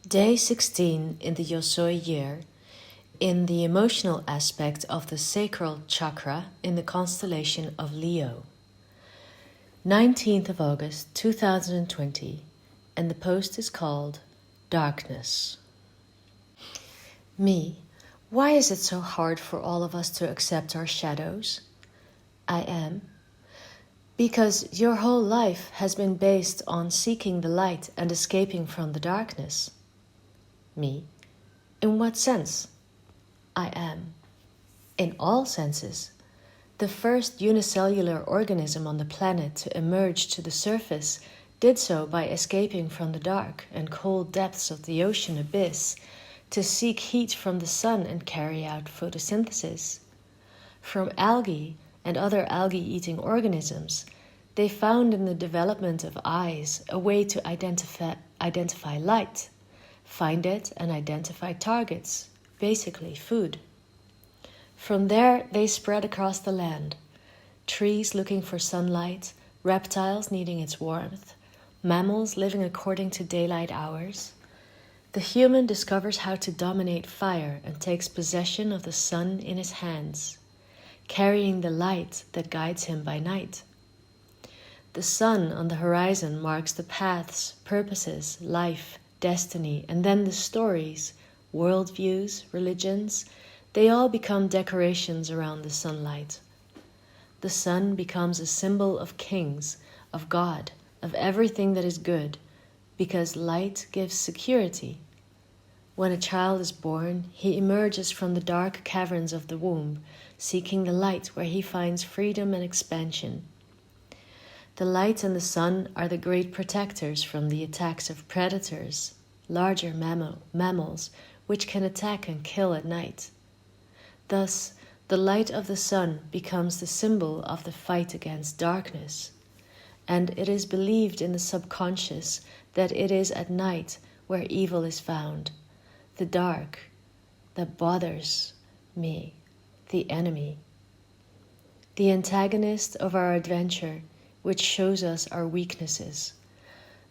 Day 16 in the YOSOY year, in the emotional aspect of the sacral chakra in the constellation of Leo. 19th of August 2020, and the post is called Darkness. Me, why is it so hard for all of us to accept our shadows? I am. Because your whole life has been based on seeking the light and escaping from the darkness. Me, in what sense? I am. In all senses. The first unicellular organism on the planet to emerge to the surface did so by escaping from the dark and cold depths of the ocean abyss to seek heat from the sun and carry out photosynthesis. From algae and other algae-eating organisms, they found in the development of eyes a way to identify light, find it and identify targets, basically food. From there, they spread across the land. Trees looking for sunlight, reptiles needing its warmth, mammals living according to daylight hours. The human discovers how to dominate fire and takes possession of the sun in his hands, carrying the light that guides him by night. The sun on the horizon marks the paths, purposes, life, destiny, and then the stories, worldviews, religions, they all become decorations around the sunlight. The sun becomes a symbol of kings, of God, of everything that is good, because light gives security. When a child is born, he emerges from the dark caverns of the womb, seeking the light where he finds freedom and expansion. The light and the sun are the great protectors from the attacks of predators, larger mammals, which can attack and kill at night. Thus, the light of the sun becomes the symbol of the fight against darkness, and it is believed in the subconscious that it is at night where evil is found, the dark that bothers me, the enemy, the antagonist of our adventure, which shows us our weaknesses.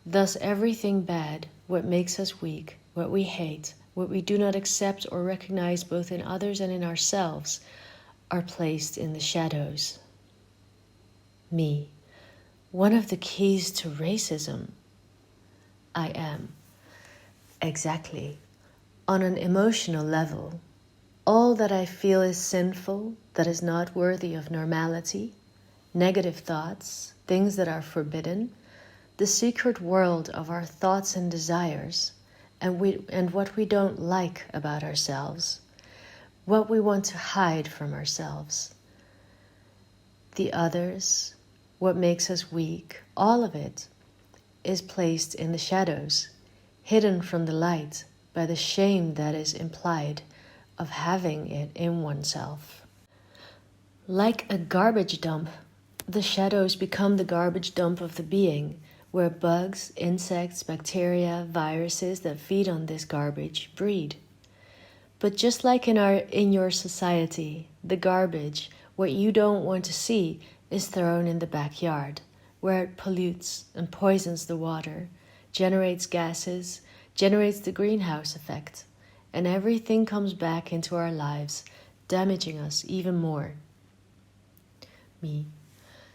Thus everything bad, what makes us weak, what we hate, what we do not accept or recognize both in others and in ourselves, are placed in the shadows. Me, one of the keys to racism. I am. Exactly. On an emotional level, all that I feel is sinful, that is not worthy of normality, negative thoughts, things that are forbidden, the secret world of our thoughts and desires, and what we don't like about ourselves, what we want to hide from ourselves. The others, what makes us weak, all of it is placed in the shadows, hidden from the light by the shame that is implied of having it in oneself. Like a garbage dump, the shadows become the garbage dump of the being, where bugs, insects, bacteria, viruses that feed on this garbage breed. But just like in your society, the garbage, what you don't want to see, is thrown in the backyard, where it pollutes and poisons the water, generates gases, generates the greenhouse effect, and everything comes back into our lives, damaging us even more. Me.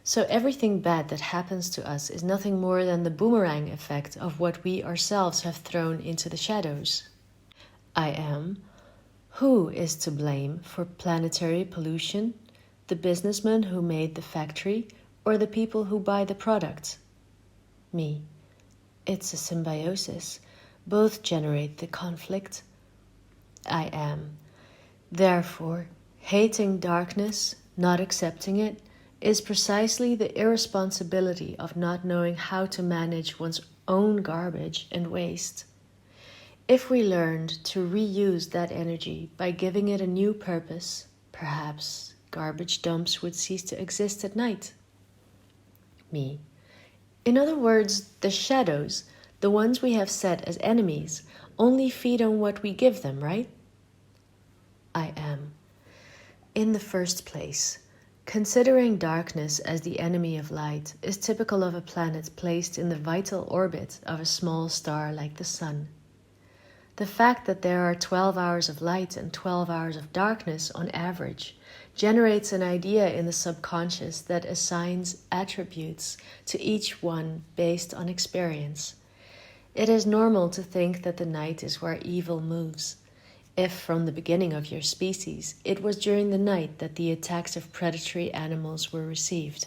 So everything bad that happens to us is nothing more than the boomerang effect of what we ourselves have thrown into the shadows. I am. Who is to blame for planetary pollution? The businessman who made the factory or the people who buy the product? Me. It's a symbiosis. Both generate the conflict. I am. Therefore, hating darkness, not accepting it, is precisely the irresponsibility of not knowing how to manage one's own garbage and waste. If we learned to reuse that energy by giving it a new purpose, perhaps garbage dumps would cease to exist at night. Me. In other words, the shadows, the ones we have set as enemies, only feed on what we give them, right? I am. In the first place, considering darkness as the enemy of light is typical of a planet placed in the vital orbit of a small star like the sun. The fact that there are 12 hours of light and 12 hours of darkness on average generates an idea in the subconscious that assigns attributes to each one based on experience. It is normal to think that the night is where evil moves. If from the beginning of your species, it was during the night that the attacks of predatory animals were received.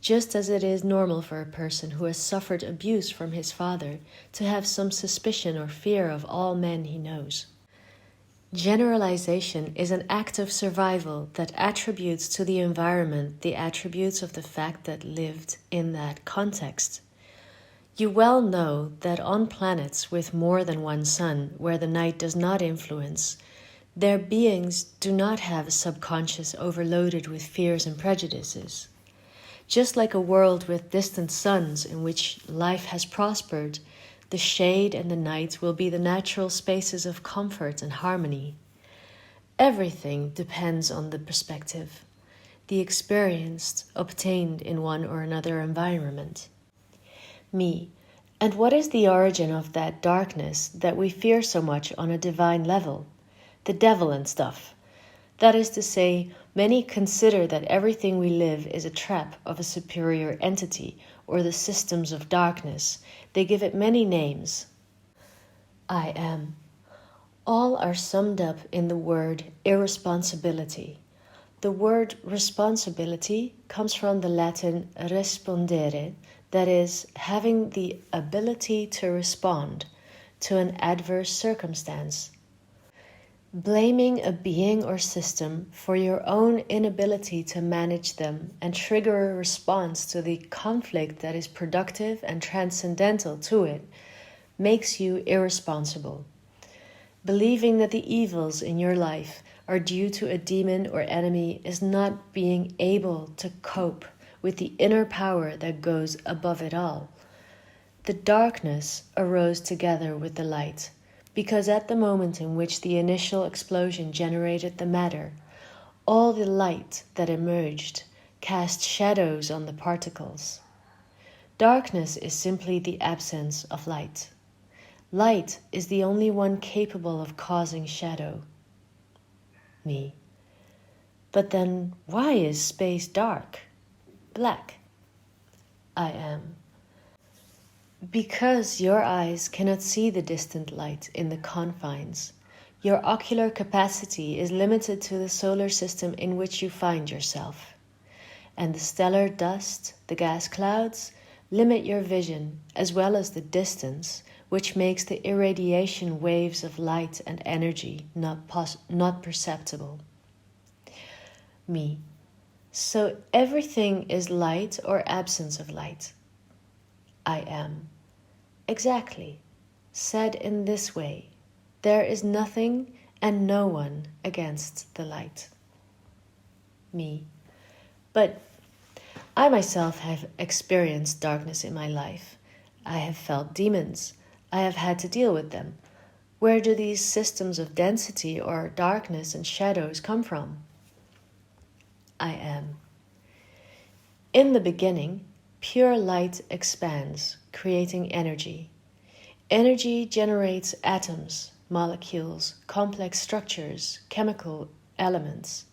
Just as it is normal for a person who has suffered abuse from his father to have some suspicion or fear of all men he knows. Generalization is an act of survival that attributes to the environment the attributes of the fact that lived in that context. You well know that on planets with more than one sun, where the night does not influence, their beings do not have a subconscious overloaded with fears and prejudices. Just like a world with distant suns in which life has prospered, the shade and the night will be the natural spaces of comfort and harmony. Everything depends on the perspective, the experience obtained in one or another environment. Me, and what is the origin of that darkness that we fear so much on a divine level? The devil and stuff. That is to say, many consider that everything we live is a trap of a superior entity or the systems of darkness. They give it many names. I am. All are summed up in the word irresponsibility. The word responsibility comes from the Latin respondere, that is, having the ability to respond to an adverse circumstance. Blaming a being or system for your own inability to manage them and trigger a response to the conflict that is productive and transcendental to it makes you irresponsible. Believing that the evils in your life are due to a demon or enemy is not being able to cope with the inner power that goes above it all. The darkness arose together with the light, because at the moment in which the initial explosion generated the matter, all the light that emerged cast shadows on the particles. Darkness is simply the absence of light. Light is the only one capable of causing shadow. Me. But then why is space dark? Black. I am. Because your eyes cannot see the distant light in the confines, your ocular capacity is limited to the solar system in which you find yourself. And the stellar dust, the gas clouds, limit your vision as well as the distance, which makes the irradiation waves of light and energy not perceptible. Me. So everything is light or absence of light. I am. Exactly. Said in this way, there is nothing and no one against the light. Me. But I myself have experienced darkness in my life. I have felt demons. I have had to deal with them. Where do these systems of density or darkness and shadows come from? I am. In the beginning, pure light expands, creating energy. Energy generates atoms, molecules, complex structures, chemical elements.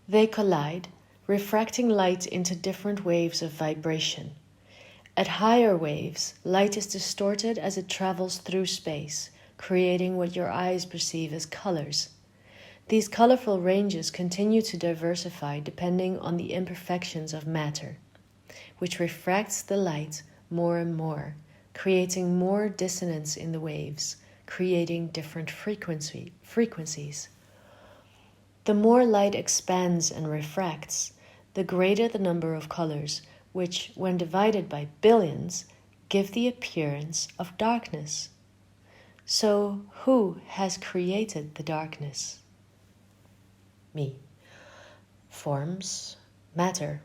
They collide, refracting light into different waves of vibration. At higher waves, light is distorted as it travels through space, creating what your eyes perceive as colors. These colorful ranges continue to diversify depending on the imperfections of matter, which refracts the light more and more, creating more dissonance in the waves, creating different frequencies. The more light expands and refracts, the greater the number of colors, which, when divided by billions, give the appearance of darkness. So, who has created the darkness? Me. Forms, matter,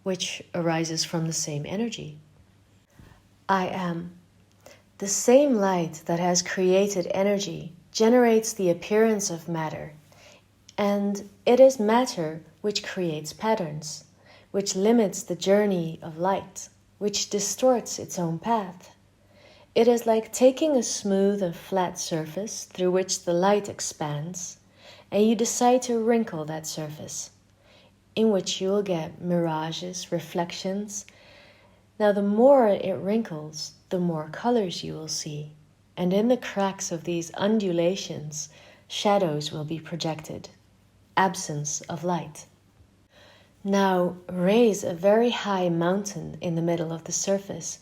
which arises from the same energy. I am. The same light that has created energy generates the appearance of matter, and it is matter which creates patterns, which limits the journey of light, which distorts its own path. It is like taking a smooth and flat surface through which the light expands, and you decide to wrinkle that surface, in which you will get mirages, reflections. Now the more it wrinkles, the more colors you will see, and in the cracks of these undulations, shadows will be projected, absence of light. Now raise a very high mountain in the middle of the surface,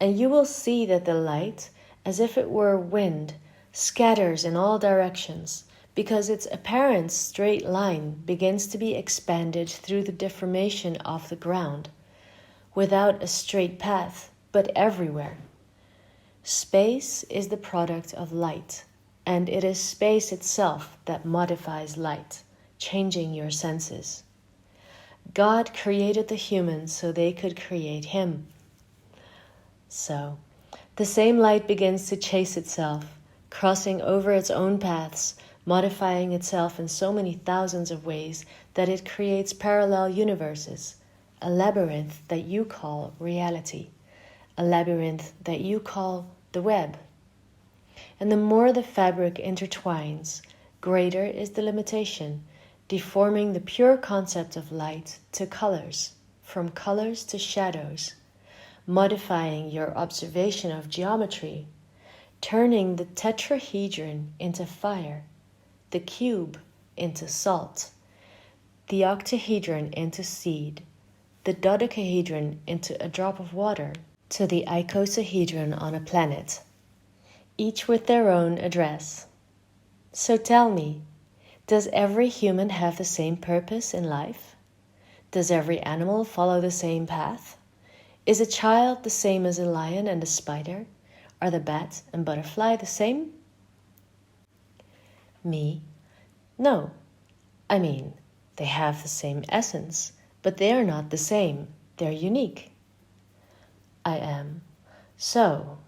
and you will see that the light, as if it were wind, scatters in all directions, because its apparent straight line begins to be expanded through the deformation of the ground, without a straight path, but everywhere. Space is the product of light, and it is space itself that modifies light, changing your senses. God created the humans so they could create Him. So, the same light begins to chase itself, crossing over its own paths, modifying itself in so many thousands of ways that it creates parallel universes, a labyrinth that you call reality, a labyrinth that you call the web. And the more the fabric intertwines, greater is the limitation, deforming the pure concept of light to colors, from colors to shadows, modifying your observation of geometry, turning the tetrahedron into fire, the cube into salt, the octahedron into seed, the dodecahedron into a drop of water, to the icosahedron on a planet, each with their own address. So tell me, does every human have the same purpose in life? Does every animal follow the same path? Is a child the same as a lion and a spider? Are the bat and butterfly the same? Me? No. I mean, they have the same essence, but they are not the same. They're unique. I am. So,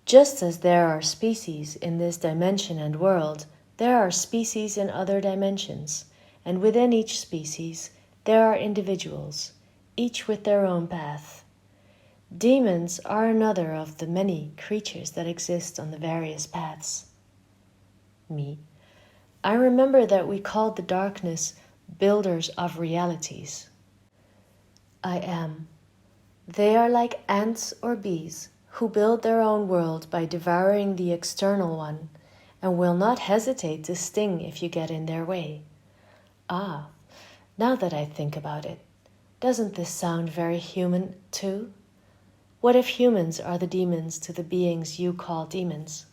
just as there are species in this dimension and world, there are species in other dimensions, and within each species, there are individuals, each with their own path. Demons are another of the many creatures that exist on the various paths. Me. I remember that we called the darkness builders of realities. I am. They are like ants or bees who build their own world by devouring the external one, and will not hesitate to sting if you get in their way. Ah, now that I think about it, doesn't this sound very human too? What if humans are the demons to the beings you call demons?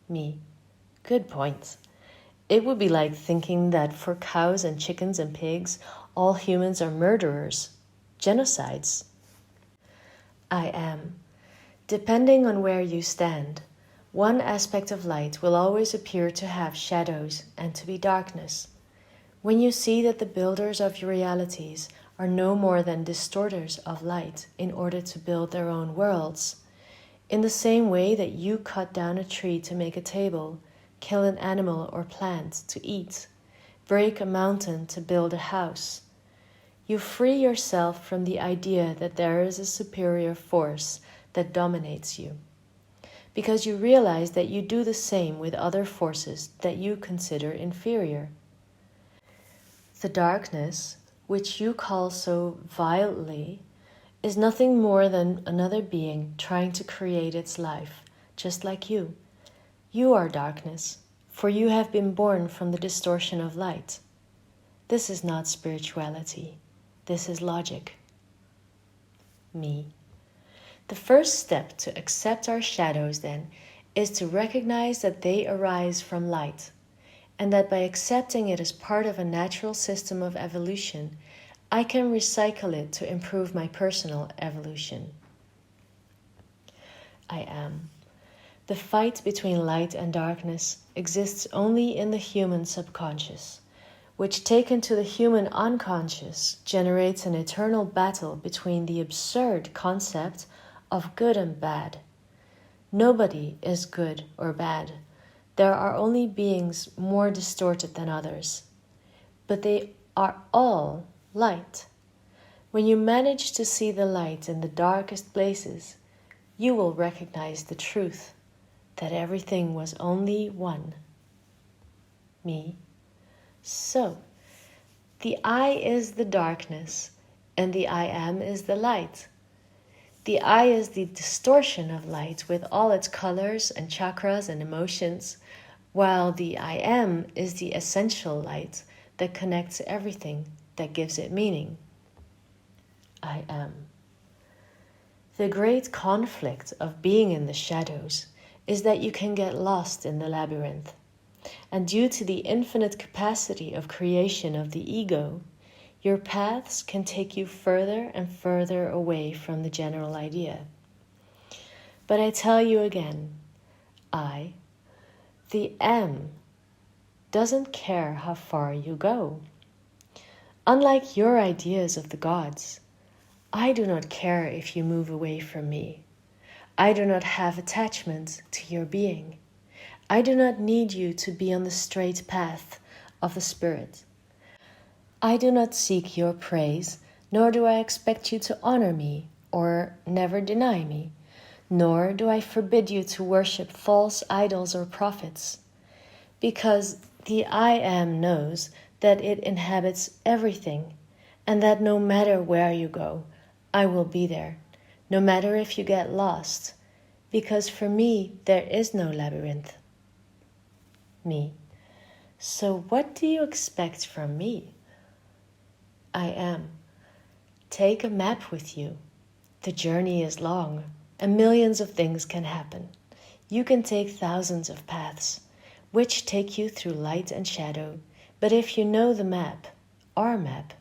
Me. Good point. It would be like thinking that for cows and chickens and pigs, all humans are murderers, genocides. I am. Depending on where you stand, one aspect of light will always appear to have shadows and to be darkness. When you see that the builders of your realities are no more than distorters of light in order to build their own worlds, in the same way that you cut down a tree to make a table, kill an animal or plant to eat, break a mountain to build a house, you free yourself from the idea that there is a superior force that dominates you, because you realize that you do the same with other forces that you consider inferior. The darkness, which you call so violently, is nothing more than another being trying to create its life, just like you. You are darkness, for you have been born from the distortion of light. This is not spirituality. This is logic. Me. The first step to accept our shadows, then, is to recognize that they arise from light, and that by accepting it as part of a natural system of evolution, I can recycle it to improve my personal evolution. I am. The fight between light and darkness exists only in the human subconscious, which taken to the human unconscious generates an eternal battle between the absurd concept of good and bad. Nobody is good or bad. There are only beings more distorted than others. But they are all light. When you manage to see the light in the darkest places, you will recognize the truth that everything was only one. Me. So, the I is the darkness, and the I am is the light. The I is the distortion of light with all its colors and chakras and emotions, while the I am is the essential light that connects everything, that gives it meaning. I am. The great conflict of being in the shadows is that you can get lost in the labyrinth. And due to the infinite capacity of creation of the ego, your paths can take you further and further away from the general idea. But I tell you again, I, the am, doesn't care how far you go. Unlike your ideas of the gods, I do not care if you move away from me. I do not have attachment to your being. I do not need you to be on the straight path of the Spirit. I do not seek your praise, nor do I expect you to honor me or never deny me, nor do I forbid you to worship false idols or prophets, because the I Am knows that it inhabits everything, and that no matter where you go, I will be there, no matter if you get lost, because for me there is no labyrinth. Me. So what do you expect from me? I am. Take a map with you. The journey is long, and millions of things can happen. You can take thousands of paths, which take you through light and shadow, but if you know the map, our map,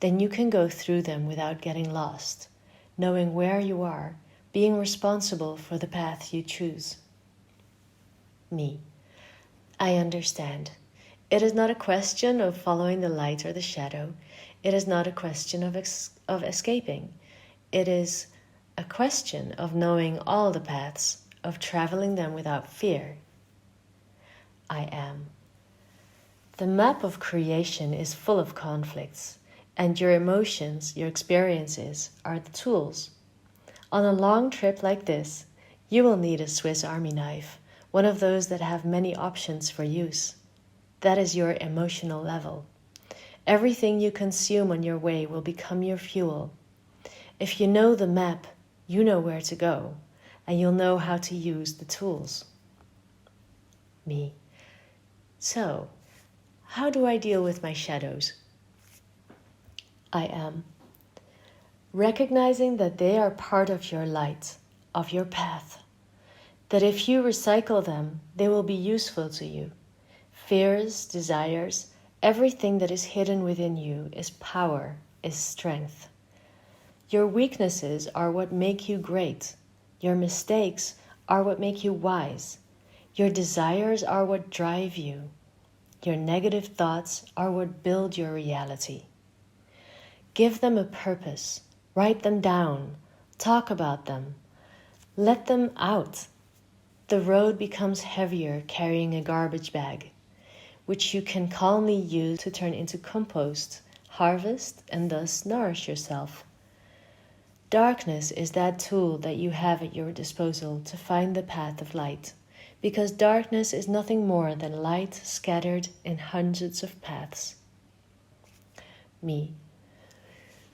then you can go through them without getting lost, knowing where you are, being responsible for the path you choose. Me. I understand. It is not a question of following the light or the shadow. It is not a question of escaping. It is a question of knowing all the paths, of traveling them without fear. I am. The map of creation is full of conflicts, and your emotions, your experiences, are the tools. On a long trip like this, you will need a Swiss Army knife, one of those that have many options for use. That is your emotional level. Everything you consume on your way will become your fuel. If you know the map, you know where to go, and you'll know how to use the tools. Me. So, how do I deal with my shadows? I am. Recognizing that they are part of your light, of your path. That if you recycle them, they will be useful to you. Fears, desires, everything that is hidden within you is power, is strength. Your weaknesses are what make you great. Your mistakes are what make you wise. Your desires are what drive you. Your negative thoughts are what build your reality. Give them a purpose. Write them down. Talk about them. Let them out. The road becomes heavier carrying a garbage bag, which you can calmly use to turn into compost, harvest, and thus nourish yourself. Darkness is that tool that you have at your disposal to find the path of light, because darkness is nothing more than light scattered in hundreds of paths. Me.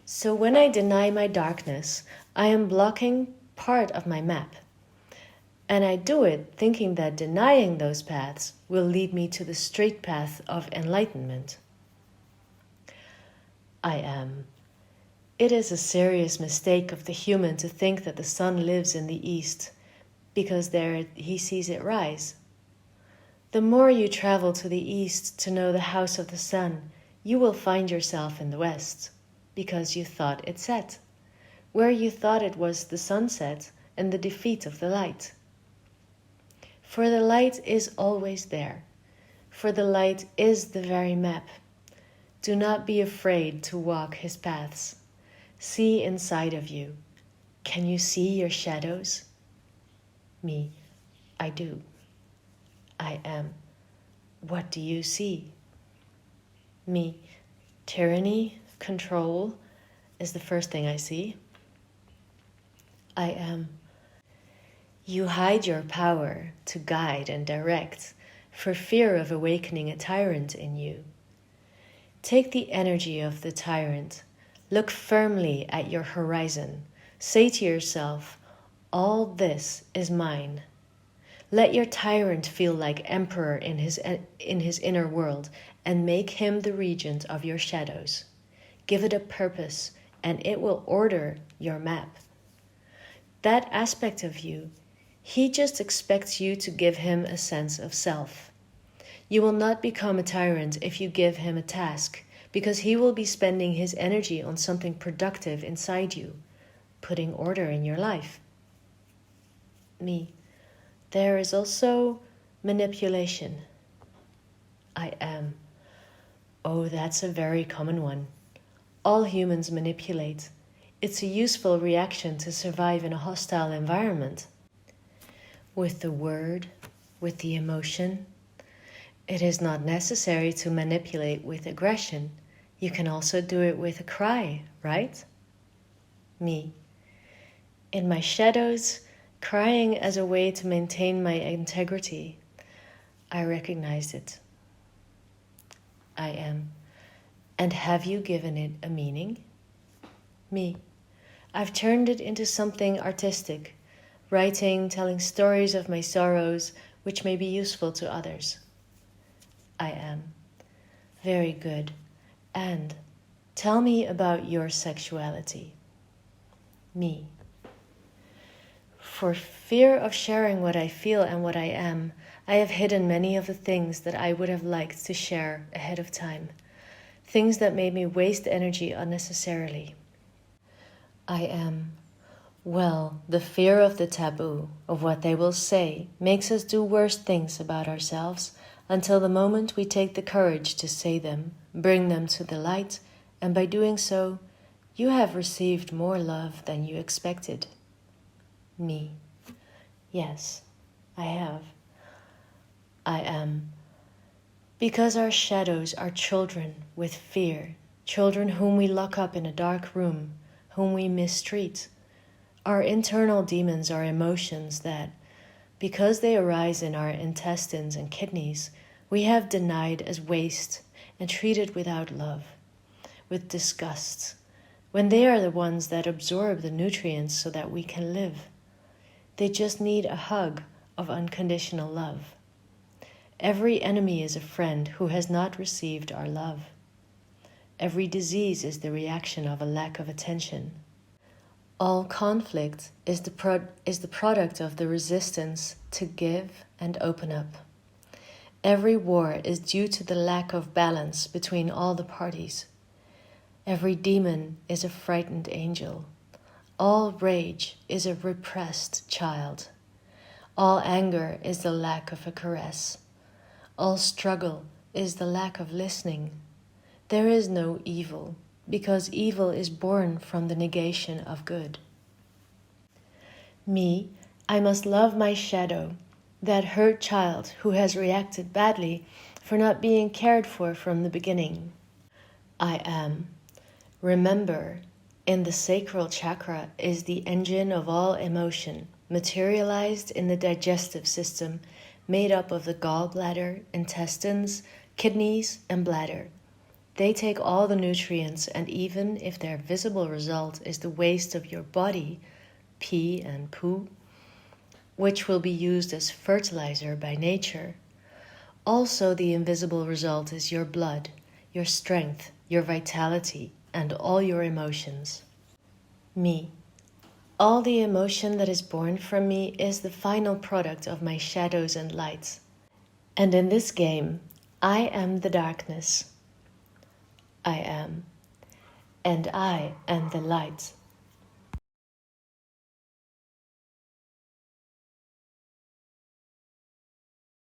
So when I deny my darkness, I am blocking part of my map. And I do it thinking that denying those paths will lead me to the straight path of enlightenment. I am. It is a serious mistake of the human to think that the sun lives in the east, because there he sees it rise. The more you travel to the east to know the house of the sun, you will find yourself in the west, because you thought it set, where you thought it was the sunset and the defeat of the light. For the light is always there, for the light is the very map. Do not be afraid to walk his paths. See inside of you. Can you see your shadows? Me, I do. I am. What do you see? Me, tyranny, control is the first thing I see. I am. You hide your power to guide and direct for fear of awakening a tyrant in you. Take the energy of the tyrant. Look firmly at your horizon. Say to yourself, all this is mine. Let your tyrant feel like emperor in his inner world and make him the regent of your shadows. Give it a purpose and it will order your map. That aspect of you, he just expects you to give him a sense of self. You will not become a tyrant if you give him a task, because he will be spending his energy on something productive inside you, putting order in your life. Me. There is also manipulation. I am. Oh, that's a very common one. All humans manipulate. It's a useful reaction to survive in a hostile environment. With the word, with the emotion. It is not necessary to manipulate with aggression. You can also do it with a cry, right? Me. In my shadows, crying as a way to maintain my integrity. I recognized it. I am. And have you given it a meaning? Me. I've turned it into something artistic, writing, telling stories of my sorrows, which may be useful to others. I am. Very good. And tell me about your sexuality. Me. For fear of sharing what I feel and what I am, I have hidden many of the things that I would have liked to share ahead of time. Things that made me waste energy unnecessarily. I am. Well, the fear of the taboo, of what they will say, makes us do worse things about ourselves until the moment we take the courage to say them, bring them to the light, and by doing so, you have received more love than you expected. Me. Yes, I have. I am. Because our shadows are children with fear, children whom we lock up in a dark room, whom we mistreat. Our internal demons are emotions that, because they arise in our intestines and kidneys, we have denied as waste and treated without love, with disgust, when they are the ones that absorb the nutrients so that we can live. They just need a hug of unconditional love. Every enemy is a friend who has not received our love. Every disease is the reaction of a lack of attention. All conflict is the product of the resistance to give and open up. Every war is due to the lack of balance between all the parties. Every demon is a frightened angel. All rage is a repressed child. All anger is the lack of a caress. All struggle is the lack of listening. There is no evil, because evil is born from the negation of good. Me, I must love my shadow, that hurt child who has reacted badly for not being cared for from the beginning. I am. Remember, in the sacral chakra is the engine of all emotion, materialized in the digestive system, made up of the gallbladder, intestines, kidneys, and bladder. They take all the nutrients, and even if their visible result is the waste of your body, pee and poo, which will be used as fertilizer by nature, also the invisible result is your blood, your strength, your vitality, and all your emotions. Me. All the emotion that is born from me is the final product of my shadows and lights. And in this game, I am the darkness. I am. And I am the light.